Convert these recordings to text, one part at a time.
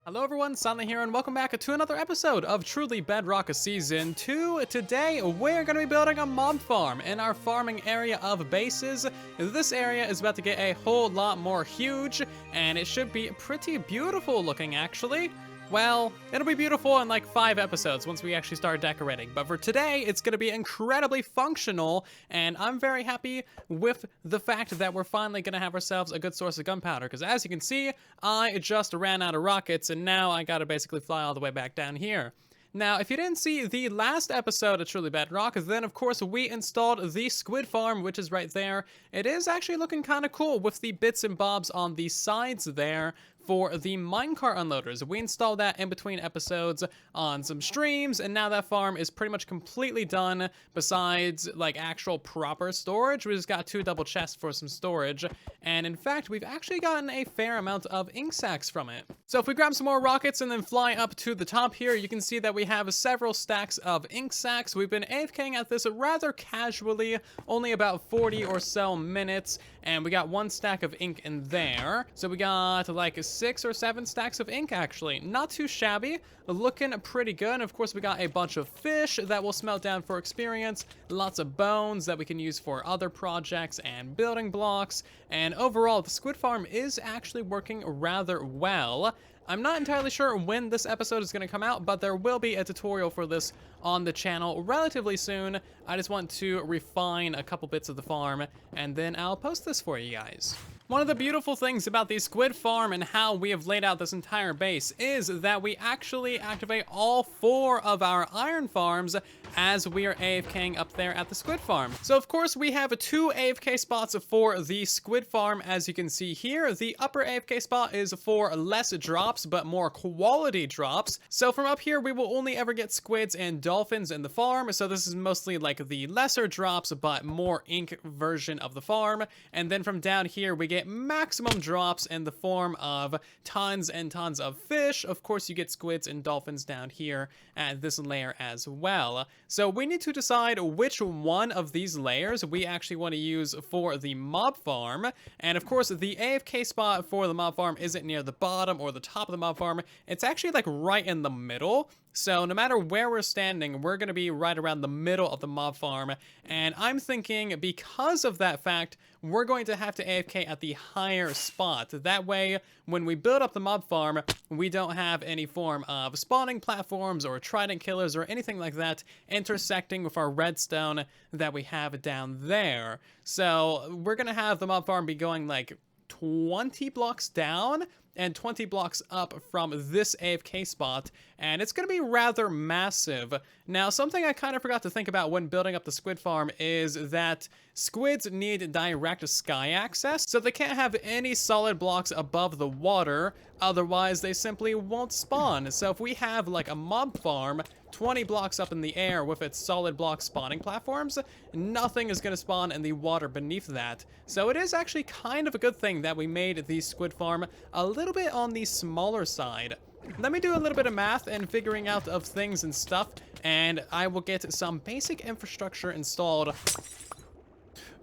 Hello everyone, Silent here, and welcome back to another episode of Truly Bedrock Season 2. Today, we're going to be building a mob farm in our farming area of bases. This area is about to get a whole lot more huge, and it should be pretty beautiful looking, actually. Well, it'll be beautiful in like 5 episodes once we actually start decorating. But for today, it's going to be incredibly functional, and I'm very happy with the fact that we're finally going to have ourselves a good source of gunpowder. Because as you can see, I just ran out of rockets, and now I got to basically fly all the way back down here. Now, if you didn't see the last episode of Truly Bedrock, then of course we installed the Squid Farm, which is right there. It is actually looking kind of cool with the bits and bobs on the sides there for the minecart unloaders. We installed that in between episodes on some streams, and now that farm is pretty much completely done besides like actual proper storage. We just got 2 double chests for some storage, and in fact we've actually gotten a fair amount of ink sacks from it. So if we grab some more rockets and then fly up to the top here, you can see that we have several stacks of ink sacks. We've been AFKing at this rather casually, only about 40 or so minutes, and we got 1 stack of ink in there. So we got like 6 or 7 stacks of ink, actually. Not too shabby, looking pretty good. And of course, we got a bunch of fish that will smelt down for experience, lots of bones that we can use for other projects and building blocks, and overall, the Squid Farm is actually working rather well. I'm not entirely sure when this episode is going to come out, but there will be a tutorial for this on the channel relatively soon. I just want to refine a couple bits of the farm, and then I'll post this for you guys. One of the beautiful things about the Squid Farm and how we have laid out this entire base is that we actually activate all 4 of our iron farms as we are AFKing up there at the Squid Farm. So of course we have 2 AFK spots for the Squid Farm, as you can see here. The upper AFK spot is for less drops but more quality drops. So from up here we will only ever get squids and dolphins in the farm, so this is mostly like the lesser drops but more ink version of the farm. And then from down here we get maximum drops in the form of tons and tons of fish. Of course you get squids and dolphins down here at this layer as well. So we need to decide which one of these layers we actually want to use for the mob farm. And of course the AFK spot for the mob farm isn't near the bottom or the top of the mob farm. It's actually like right in the middle. So no matter where we're standing, we're going to be right around the middle of the mob farm. And I'm thinking because of that fact, we're going to have to AFK at the higher spot. That way, when we build up the mob farm, we don't have any form of spawning platforms or trident killers or anything like that intersecting with our redstone that we have down there. So we're going to have the mob farm be going like 20 blocks down and 20 blocks up from this AFK spot, and it's going to be rather massive. Now, something I kind of forgot to think about when building up the Squid Farm is that squids need direct sky access, so they can't have any solid blocks above the water, otherwise they simply won't spawn. So if we have like a mob farm 20 blocks up in the air with its solid block spawning platforms, nothing is going to spawn in the water beneath that. So it is actually kind of a good thing that we made the Squid Farm a little bit on the smaller side. Let me do a little bit of math and figuring out of things and stuff, and I will get some basic infrastructure installed.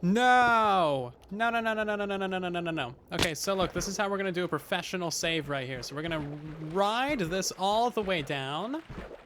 No! No, no, no, no, no, no, no, no, no, no, no, no. Okay, so look, this is how we're gonna do a professional save right here. So we're gonna ride this all the way down,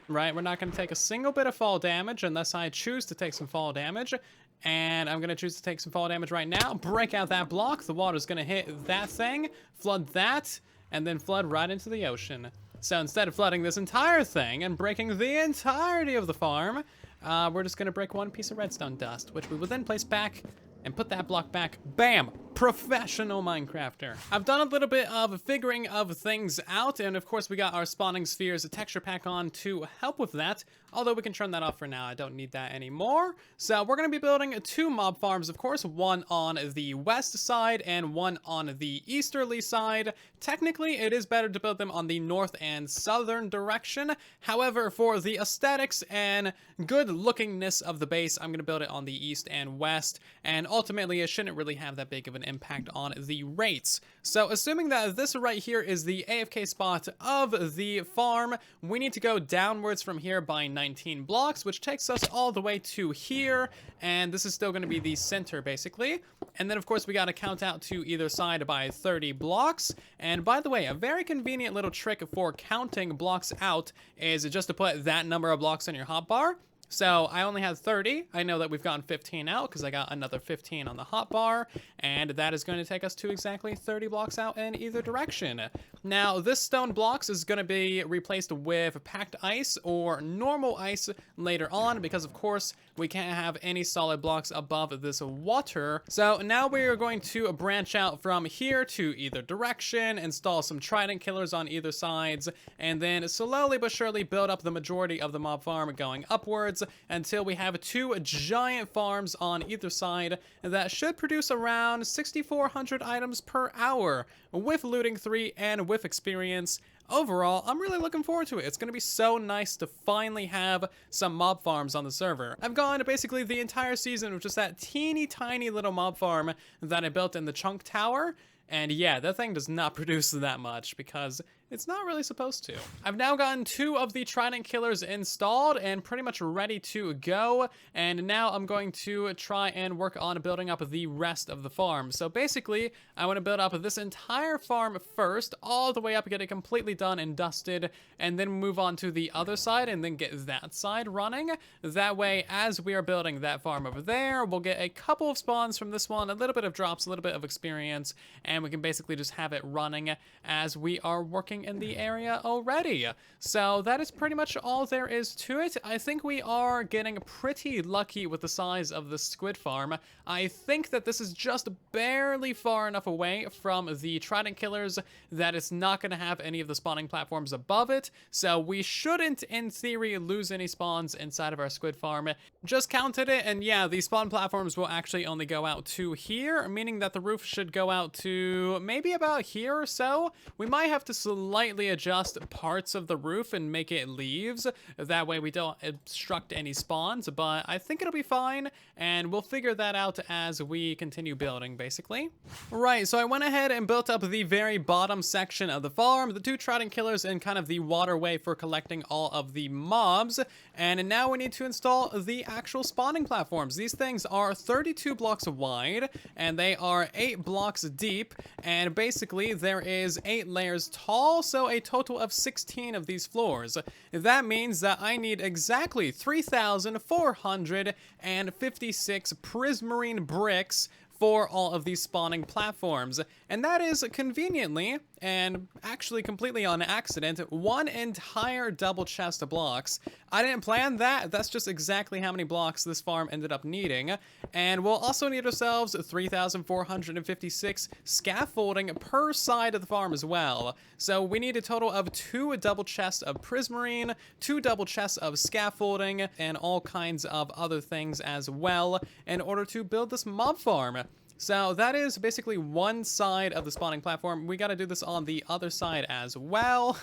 right? We're not gonna take a single bit of fall damage unless I choose to take some fall damage. And I'm gonna choose to take some fall damage right now. Break out that block. The water's gonna hit that thing, flood that, and then flood right into the ocean. So instead of flooding this entire thing and breaking the entirety of the farm, we're just gonna break 1 piece of redstone dust, which we will then place back and put that block back. Bam! Professional Minecrafter. I've done a little bit of figuring of things out, and of course we got our spawning spheres texture pack on to help with that, although we can turn that off for now. I don't need that anymore. So we're going to be building 2 mob farms, of course, one on the west side and one on the easterly side. Technically, it is better to build them on the north and southern direction. However, for the aesthetics and good lookingness of the base, I'm going to build it on the east and west, and ultimately it shouldn't really have that big of an impact on the rates. So assuming that this right here is the AFK spot of the farm, we need to go downwards from here by 19 blocks, which takes us all the way to here, and this is still going to be the center basically. And then of course we got to count out to either side by 30 blocks. And by the way, a very convenient little trick for counting blocks out is just to put that number of blocks on your hotbar. So I only had 30. I know that we've gotten 15 out because I got another 15 on the hotbar, and that is going to take us to exactly 30 blocks out in either direction. Now, this stone blocks is going to be replaced with packed ice or normal ice later on because, of course, we can't have any solid blocks above this water. So now we are going to branch out from here to either direction, install some trident killers on either sides, and then slowly but surely build up the majority of the mob farm going upwards until we have 2 giant farms on either side that should produce around 6,400 items per hour with looting 3 and with experience. Overall, I'm really looking forward to it. It's going to be so nice to finally have some mob farms on the server. I've gone basically the entire season with just that teeny tiny little mob farm that I built in the chunk tower. And yeah, that thing does not produce that much because it's not really supposed to. I've now gotten 2 of the trident killers installed and pretty much ready to go. And now I'm going to try and work on building up the rest of the farm. So basically, I want to build up this entire farm first, all the way up, get it completely done and dusted, and then move on to the other side and then get that side running. That way, as we are building that farm over there, we'll get a couple of spawns from this one, a little bit of drops, a little bit of experience, and we can basically just have it running as we are working in the area already. So that is pretty much all there is to it. I think we are getting pretty lucky with the size of the squid farm. I think that this is just barely far enough away from the trident killers that it's not going to have any of the spawning platforms above it. So we shouldn't, in theory, lose any spawns inside of our squid farm. Just counted it, and yeah, the spawn platforms will actually only go out to here, meaning that the roof should go out to maybe about here or so. We might have to slightly adjust parts of the roof and make it leaves. That way we don't obstruct any spawns, but I think it'll be fine, and we'll figure that out as we continue building, basically. Right, so I went ahead and built up the very bottom section of the farm, the 2 trident killers, and kind of the waterway for collecting all of the mobs, and now we need to install the actual spawning platforms. These things are 32 blocks wide, and they are 8 blocks deep, and basically there is 8 layers tall, so a total of 16 of these floors. That means that I need exactly 3,456 prismarine bricks for all of these spawning platforms, and that is conveniently, and actually completely on accident, 1 entire double chest of blocks. I didn't plan that. That's just exactly how many blocks this farm ended up needing. And we'll also need ourselves 3,456 scaffolding per side of the farm as well. So we need a total of 2 double chests of prismarine, 2 double chests of scaffolding, and all kinds of other things as well in order to build this mob farm. So that is basically one side of the spawning platform. We got to do this on the other side as well.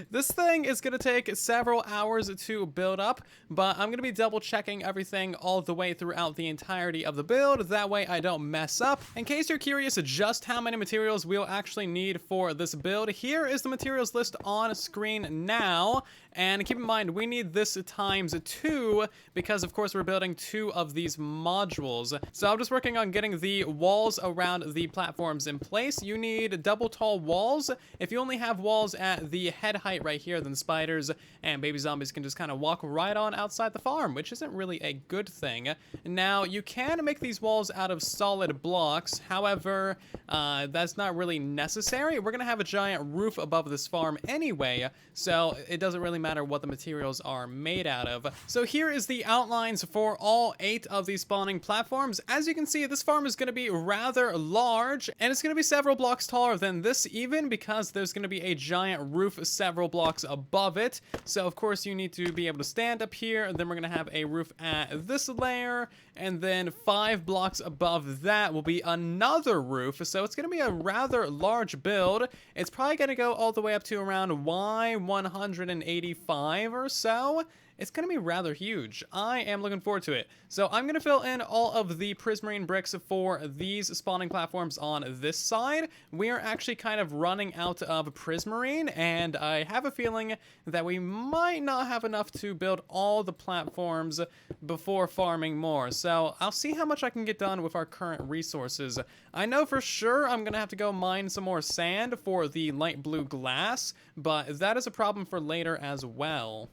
This thing is going to take several hours to build up, but I'm going to be double checking everything all the way throughout the entirety of the build. That way I don't mess up. In case you're curious just how many materials we'll actually need for this build, here is the materials list on screen now. And keep in mind, we need this times 2 because, of course, we're building 2 of these modules. So I'm just working on getting the walls around the platforms in place. You need double tall walls. If you only have walls at the head height right here, then spiders and baby zombies can just kind of walk right on outside the farm, which isn't really a good thing. Now, you can make these walls out of solid blocks. However, that's not really necessary. We're going to have a giant roof above this farm anyway, so it doesn't really matter what the materials are made out of. So here is the outlines for all 8 of these spawning platforms. As you can see, this farm is going to be rather large, and it's going to be several blocks taller than this even, because there's going to be a giant roof several blocks above it. So of course you need to be able to stand up here, and then we're going to have a roof at this layer, and then 5 blocks above that will be another roof. So it's going to be a rather large build. It's probably going to go all the way up to around Y185 or so. It's going to be rather huge. I am looking forward to it. So I'm going to fill in all of the prismarine bricks for these spawning platforms on this side. We are actually kind of running out of prismarine, and I have a feeling that we might not have enough to build all the platforms before farming more. So I'll see how much I can get done with our current resources. I know for sure I'm going to have to go mine some more sand for the light blue glass, but that is a problem for later as well.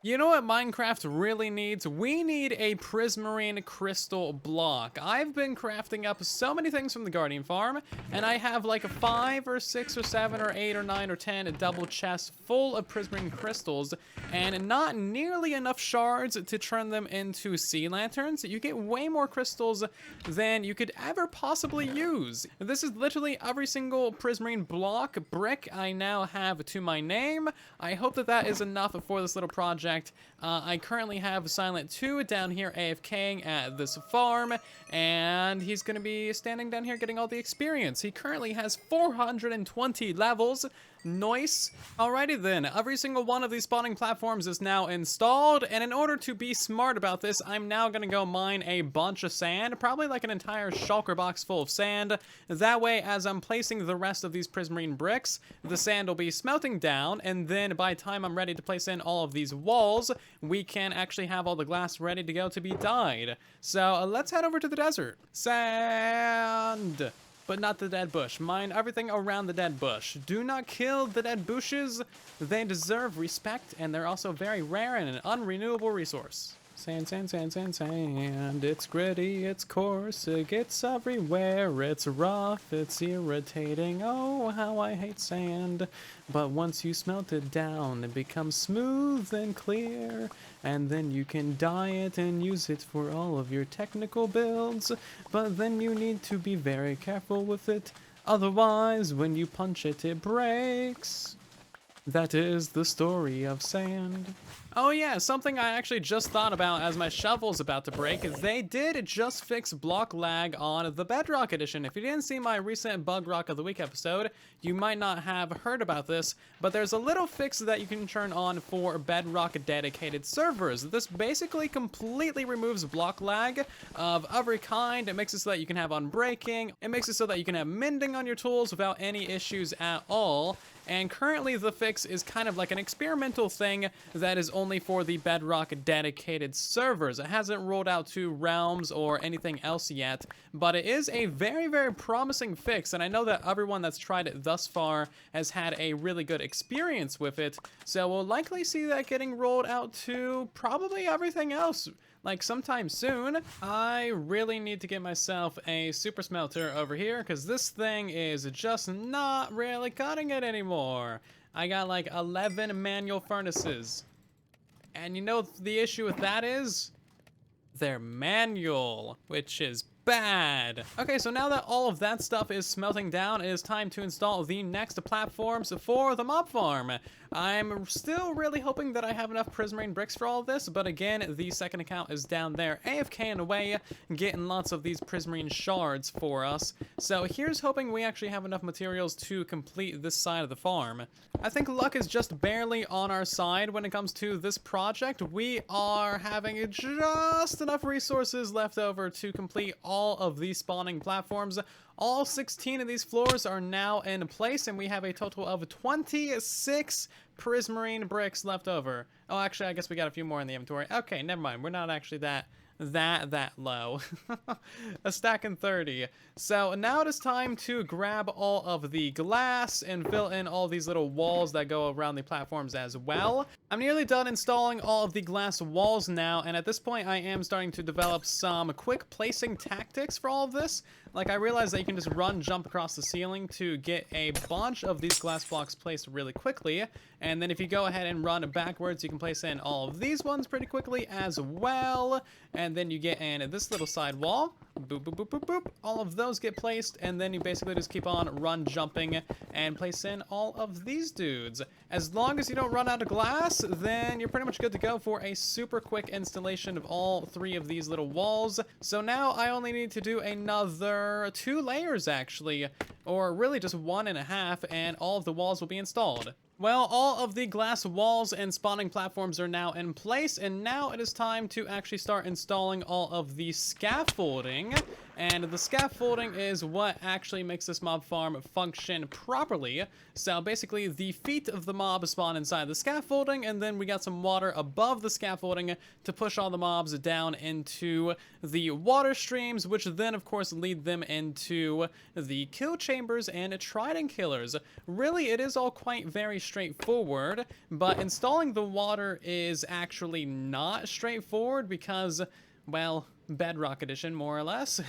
You know what Minecraft really needs? We need a prismarine crystal block. I've been crafting up so many things from the Guardian farm, and I have like 5 or 6 or 7 or 8 or 9 or 10 double chests full of prismarine crystals, and not nearly enough shards to turn them into sea lanterns. You get way more crystals than you could ever possibly use. This is literally every single prismarine block brick I now have to my name. I hope that that is enough for this little project. I currently have Silent 2 down here AFKing at this farm, and he's going to be standing down here getting all the experience. He currently has 420 levels. Nice. Alrighty then, every single one of these spawning platforms is now installed, and in order to be smart about this, I'm now gonna go mine a bunch of sand, probably like an entire shulker box full of sand. That way, as I'm placing the rest of these prismarine bricks, the sand will be smelting down, and then by the time I'm ready to place in all of these walls, we can actually have all the glass ready to go to be dyed. So let's head over to the desert. Sand! But not the dead bush. Mine everything around the dead bush. Do not kill the dead bushes. They deserve respect, and they're also very rare and an unrenewable resource. Sand, sand, sand, sand, sand. It's gritty, it's coarse, it gets everywhere. It's rough, it's irritating. Oh, how I hate sand. But once you smelt it down, it becomes smooth and clear. And then you can dye it and use it for all of your technical builds. But then you need to be very careful with it. Otherwise, when you punch it, it breaks. That is the story of sand. Oh yeah, something I actually just thought about as my shovel's about to break is they did just fix block lag on the Bedrock edition. If you didn't see my recent Bug Rock of the Week episode, you might not have heard about this, but there's a little fix that you can turn on for Bedrock dedicated servers. This basically completely removes block lag of every kind. It makes it so that you can have unbreaking. It makes it so that you can have mending on your tools without any issues at all. And currently the fix is kind of like an experimental thing that is only for the Bedrock dedicated servers. It hasn't rolled out to Realms or anything else yet, but it is a very, very promising fix, and I know that everyone that's tried it thus far has had a really good experience with it, so we'll likely see that getting rolled out to probably everything else like sometime soon. I really need to get myself a super smelter over here because this thing is just not really cutting it anymore. I got like 11 manual furnaces. And you know the issue with that is? They're manual, which is bad. Okay, so now that all of that stuff is smelting down, it is time to install the next platforms for the mob farm. I'm still really hoping that I have enough prismarine bricks for all of this, but again, the second account is down there AFKing away, getting lots of these prismarine shards for us. So here's hoping we actually have enough materials to complete this side of the farm. I think luck is just barely on our side when it comes to this project. We are having just enough resources left over to complete all of these spawning platforms. All 16 of these floors are now in place, and we have a total of 26 prismarine bricks left over. Oh, actually, I guess we got a few more in the inventory. Okay, never mind. We're not actually that low. A stack and 30. So now it is time to grab all of the glass and fill in all these little walls that go around the platforms as well. I'm nearly done installing all of the glass walls now, and at this point I am starting to develop some quick placing tactics for all of this. Like, I realized that you can just jump across the ceiling to get a bunch of these glass blocks placed really quickly, and then if you go ahead and run backwards, you can place in all of these ones pretty quickly as well, and then you get in this little side wall. Boop, boop, boop, boop, boop. All of those get placed, and then you basically just keep on run jumping and place in all of these dudes. As long as you don't run out of glass, then you're pretty much good to go for a super quick installation of all 3 of these little walls. So now I only need to do another 2 layers, actually, or really just 1.5, and all of the walls will be installed. Well, all of the glass walls and spawning platforms are now in place, and now it is time to actually start installing all of the scaffolding. And the scaffolding is what actually makes this mob farm function properly. So basically, the feet of the mob spawn inside the scaffolding, and then we got some water above the scaffolding to push all the mobs down into the water streams, which then, of course, lead them into the kill chambers and trident killers. Really, it is all quite very straightforward, but installing the water is actually not straightforward because, well, Bedrock edition, more or less.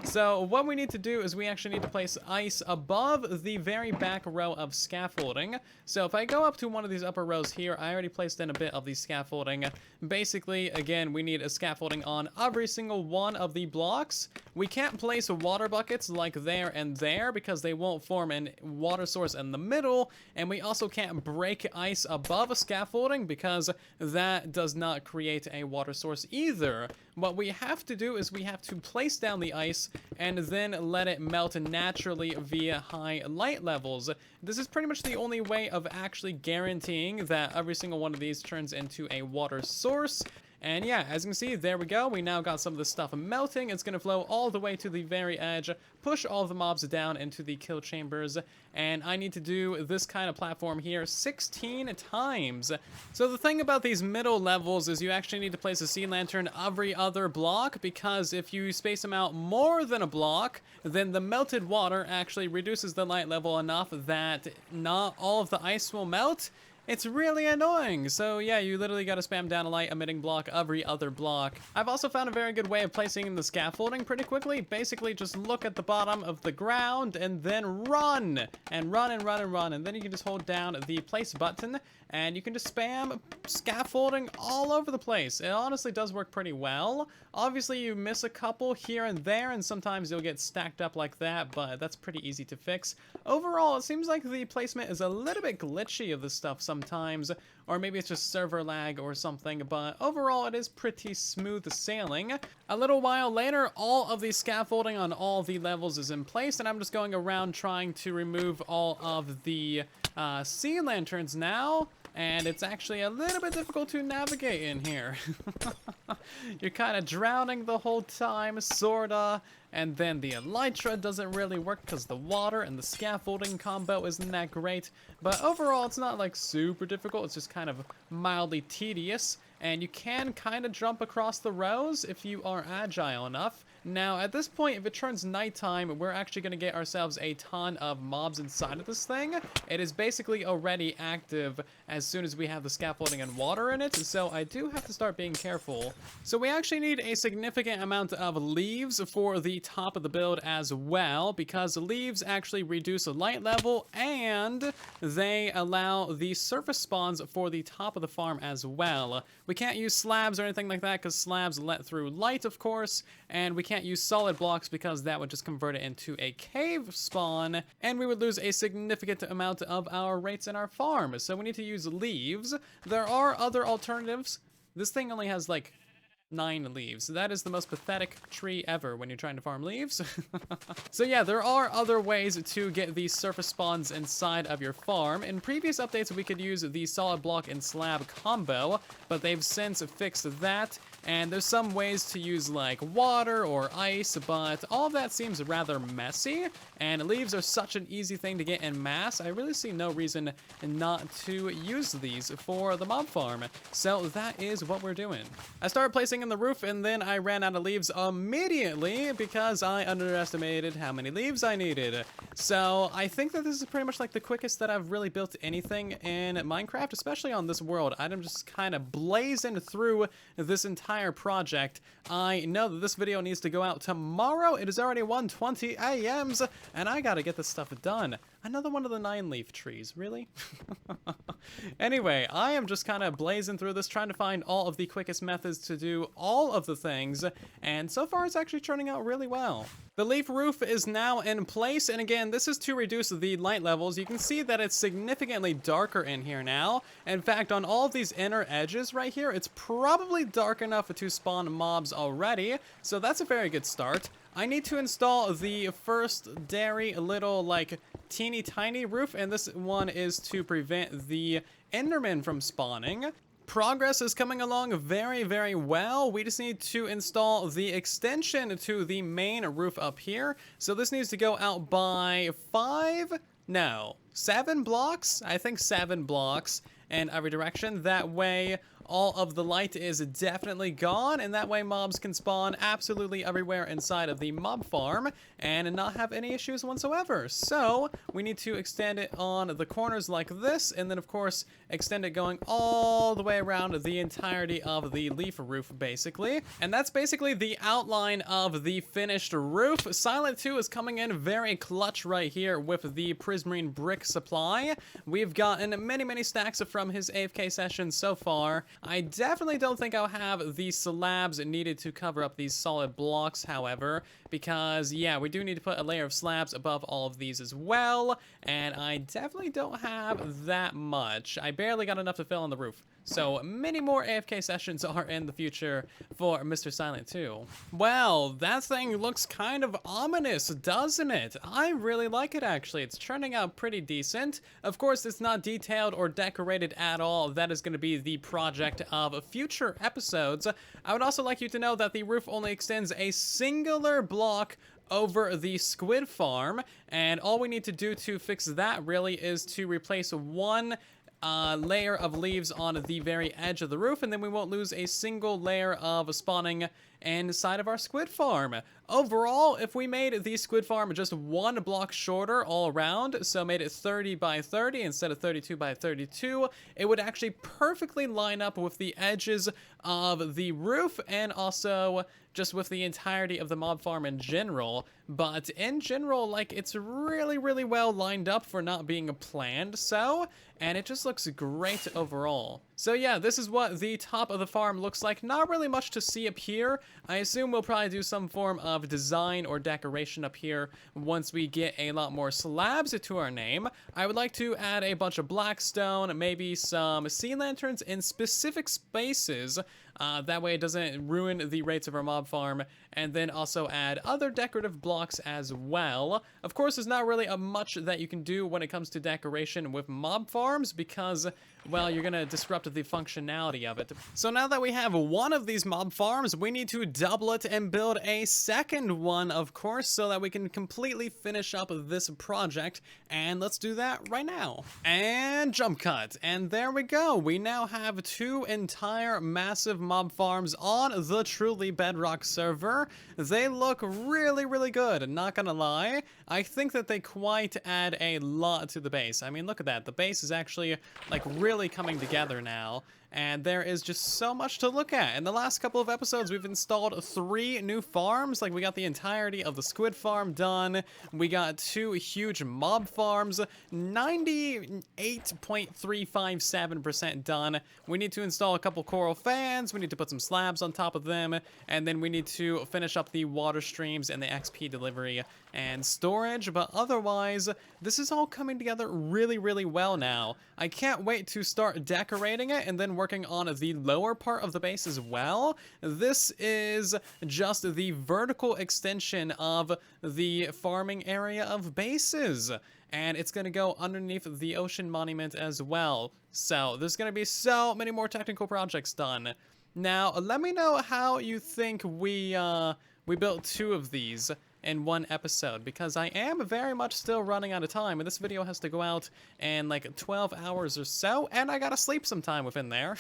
So what we need to do is we actually need to place ice above the very back row of scaffolding. So if I go up to one of these upper rows here, I already placed in a bit of the scaffolding. Basically, again, we need a scaffolding on every single one of the blocks. We can't place water buckets like there and there because they won't form a water source in the middle, and we also can't break ice above a scaffolding because that does not create a water source either. What we have to do is we have to place down the ice and then let it melt naturally via high light levels. This is pretty much the only way of actually guaranteeing that every single one of these turns into a water source. And yeah, as you can see, there we go. We now got some of this stuff melting. It's going to flow all the way to the very edge, push all the mobs down into the kill chambers. And I need to do this kind of platform here 16 times. So the thing about these middle levels is you actually need to place a sea lantern every other block, because if you space them out more than a block, then the melted water actually reduces the light level enough that not all of the ice will melt. It's really annoying. So yeah, you literally got to spam down a light emitting block every other block. I've also found a very good way of placing the scaffolding pretty quickly. Basically, just look at the bottom of the ground and then run. And run and run and run. And then you can just hold down the place button and you can just spam scaffolding all over the place. It honestly does work pretty well. Obviously, you miss a couple here and there, and sometimes you'll get stacked up like that, but that's pretty easy to fix. Overall, it seems like the placement is a little bit glitchy of this stuff sometimes, or maybe it's just server lag or something, but overall it is pretty smooth sailing. A little while later, all of the scaffolding on all the levels is in place, and I'm just going around trying to remove all of the sea lanterns now. And it's actually a little bit difficult to navigate in here. You're kind of drowning the whole time, sorta. And then the elytra doesn't really work because the water and the scaffolding combo isn't that great. But overall, it's not like super difficult. It's just kind of mildly tedious. And you can kind of jump across the rows if you are agile enough. Now, at this point, if it turns nighttime, we're actually going to get ourselves a ton of mobs inside of this thing. It is basically already active as soon as we have the scaffolding and water in it, so I do have to start being careful. So we actually need a significant amount of leaves for the top of the build as well, because leaves actually reduce the light level, and they allow the surface spawns for the top of the farm as well. We can't use slabs or anything like that, because slabs let through light, of course, and we can't use solid blocks because that would just convert it into a cave spawn, and we would lose a significant amount of our rates in our farm. So we need to use leaves. There are other alternatives. This thing only has like 9 leaves. That is the most pathetic tree ever when you're trying to farm leaves. So yeah, there are other ways to get these surface spawns inside of your farm. In previous updates, we could use the solid block and slab combo, but they've since fixed that. And there's some ways to use like water or ice, but all of that seems rather messy. And leaves are such an easy thing to get in mass. I really see no reason not to use these for the mob farm. So that is what we're doing. I started placing in the roof, and then I ran out of leaves immediately because I underestimated how many leaves I needed. So I think that this is pretty much like the quickest that I've really built anything in Minecraft, especially on this world. I'm just kind of blazing through this entire project. I know that this video needs to go out tomorrow. It is already 1:20 a.m. and I gotta get this stuff done. Another one of the 9-leaf trees, really? Anyway, I am just kind of blazing through this, trying to find all of the quickest methods to do all of the things, and so far it's actually turning out really well. The leaf roof is now in place, and again, this is to reduce the light levels. You can see that it's significantly darker in here now. In fact, on all of these inner edges right here, it's probably dark enough to spawn mobs already, so that's a very good start. I need to install the first dairy little, like, teeny tiny roof, and this one is to prevent the Enderman from spawning. Progress is coming along very, very well. We just need to install the extension to the main roof up here. So this needs to go out by 7 blocks? I think 7 blocks in every direction. That way, all of the light is definitely gone, and that way mobs can spawn absolutely everywhere inside of the mob farm and not have any issues whatsoever. So we need to extend it on the corners like this, and then of course extend it going all the way around the entirety of the leaf roof, basically. And that's basically the outline of the finished roof. Silent 2 is coming in very clutch right here with the prismarine brick supply. We've gotten many stacks from his AFK session so far. I definitely don't think I'll have the slabs needed to cover up these solid blocks, however, because, yeah, we do need to put a layer of slabs above all of these as well, and I definitely don't have that much. I barely got enough to fill in the roof. So many more AFK sessions are in the future for Mr. Silent 2. Well, that thing looks kind of ominous, doesn't it? I really like it, actually. It's turning out pretty decent. Of course, it's not detailed or decorated at all. That is going to be the project of future episodes. I would also like you to know that the roof only extends a singular block over the Squid Farm, and all we need to do to fix that really is to replace one layer of leaves on the very edge of the roof, and then we won't lose a single layer of spawning inside of our Squid Farm. Overall, if we made the Squid Farm just 1 block shorter all around, so made it 30 by 30 instead of 32 by 32, it would actually perfectly line up with the edges of the roof and also just with the entirety of the mob farm in general. But in general, like, it's really well lined up for not being planned so, and it just looks great overall. So yeah, this is what the top of the farm looks like. Not really much to see up here. I assume we'll probably do some form of design or decoration up here once we get a lot more slabs to our name. I would like to add a bunch of blackstone, maybe some sea lanterns in specific spaces. That way it doesn't ruin the rates of our mob farm, and then also add other decorative blocks as well. Of course, there's not really much that you can do when it comes to decoration with mob farms because, well, you're gonna disrupt the functionality of it. So now that we have one of these mob farms, we need to double it and build a second one, of course, so that we can completely finish up this project, and let's do that right now. And jump cut, and there we go. We now have 2 entire massive mob farms on the Truly Bedrock server. They look really good, not gonna lie. I think that they quite add a lot to the base. I mean, look at that. The base is actually, like, really coming together now, and there is just so much to look at. In the last couple of episodes, we've installed 3 new farms. Like, we got the entirety of the Squid Farm done. We got 2 huge mob farms, 98.357% done. We need to install a couple coral fans. We need to put some slabs on top of them, and then we need to finish up the water streams and the XP delivery and storage. But otherwise, this is all coming together really well now. I can't wait to start decorating it and then working on the lower part of the base as well. This is just the vertical extension of the farming area of bases, and it's going to go underneath the ocean monument as well. So there's going to be so many more technical projects done. Now, let me know how you think we built 2 of these in one episode, because I am very much still running out of time, and this video has to go out in like 12 hours or so, and I gotta sleep sometime within there.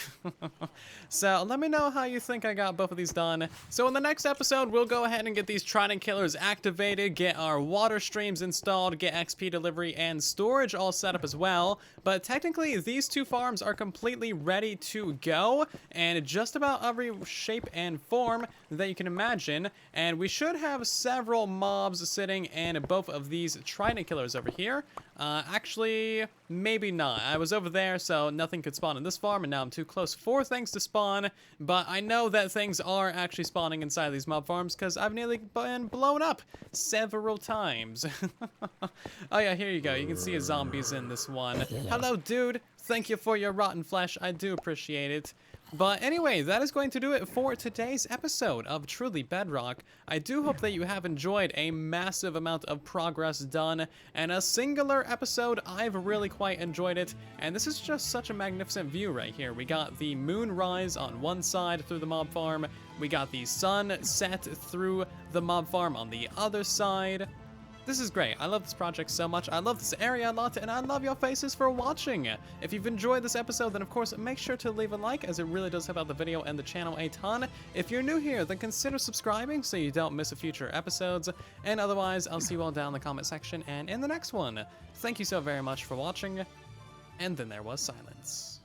So let me know how you think I got both of these done. So in the next episode, we'll go ahead and get these trident killers activated, get our water streams installed, get XP delivery and storage all set up as well. But technically, these 2 farms are completely ready to go, and just about every shape and form that you can imagine, and we should have several mobs sitting in both of these trident killers over here. Actually, maybe not. I was over there, so nothing could spawn in this farm, and now I'm too close for things to spawn. But I know that things are actually spawning inside these mob farms, because I've nearly been blown up several times. Oh yeah, here you go. You can see a zombies in this one. Hello, dude. Thank you for your rotten flesh. I do appreciate it. But anyway, that is going to do it for today's episode of Truly Bedrock. I do hope that you have enjoyed a massive amount of progress done, and a singular episode. I've really quite enjoyed it, and this is just such a magnificent view right here. We got the moon rise on one side through the mob farm, we got the sun set through the mob farm on the other side. This is great. I love this project so much. I love this area a lot, and I love your faces for watching. If you've enjoyed this episode, then of course make sure to leave a like, as it really does help out the video and the channel a ton. If you're new here, then consider subscribing so you don't miss future episodes. And otherwise, I'll see you all down in the comment section and in the next one. Thank you so very much for watching. And then there was silence.